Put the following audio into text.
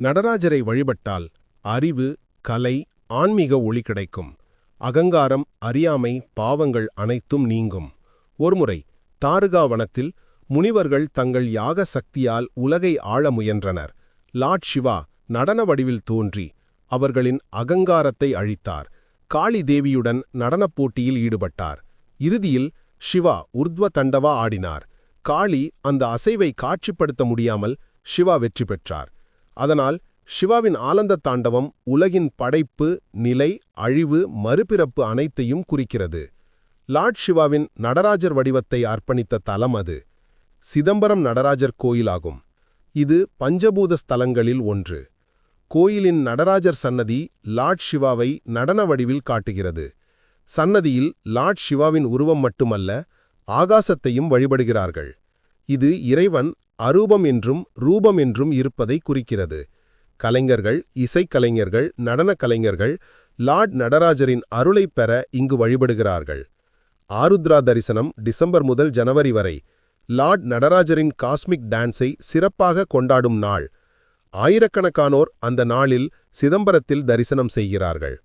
நடராஜரை வழிபட்டால் அறிவு, கலை, ஆன்மீக ஒளி கிடைக்கும். அகங்காரம், அறியாமை, பாவங்கள் அனைத்தும் நீங்கும். ஒருமுறை தாருகாவனத்தில் முனிவர்கள் தங்கள் யாக சக்தியால் உலகை ஆள முயன்றனர். லார்ட் சிவா நடன வடிவில் தோன்றி அவர்களின் அகங்காரத்தை அழித்தார். காளி தேவியுடன் நடனப் போட்டியில் ஈடுபட்டார். இறுதியில் சிவா உர்த்வ தண்டவா ஆடினார். காளி அந்த அசைவை காட்சிப்படுத்த முடியாமல் சிவா வெற்றி பெற்றார். அதனால் சிவாவின் ஆனந்த தாண்டவம் உலகின் படைப்பு, நிலை, அழிவு, மறுபிறப்பு அனைத்தையும் குறிக்கிறது. லார்ட் சிவாவின் நடராஜர் வடிவத்தை அர்ப்பணித்த தலம் அது சிதம்பரம் நடராஜர் கோயிலாகும். இது பஞ்சபூத ஸ்தலங்களில் ஒன்று. கோயிலின் நடராஜர் சன்னதி லார்ட் சிவாவை நடன வடிவில் காட்டுகிறது. சன்னதியில் லார்ட் சிவாவின் உருவம் மட்டுமல்ல, ஆகாசத்தையும் வழிபடுகிறார்கள். இது இறைவன் அரூபம் என்றும் ரூபம் என்றும் இருப்பதை குறிக்கிறது. கலைஞர்கள், இசைக்கலைஞர்கள், நடனக் கலைஞர்கள் லார்ட் நடராஜரின் அருளைப் பெற இங்கு வழிபடுகிறார்கள். ஆருத்ரா தரிசனம் டிசம்பர் முதல் ஜனவரி வரை லார்ட் நடராஜரின் காஸ்மிக் டான்ஸை சிறப்பாக கொண்டாடும் நாள். ஆயிரக்கணக்கானோர் அந்த நாளில் சிதம்பரத்தில் தரிசனம் செய்கிறார்கள்.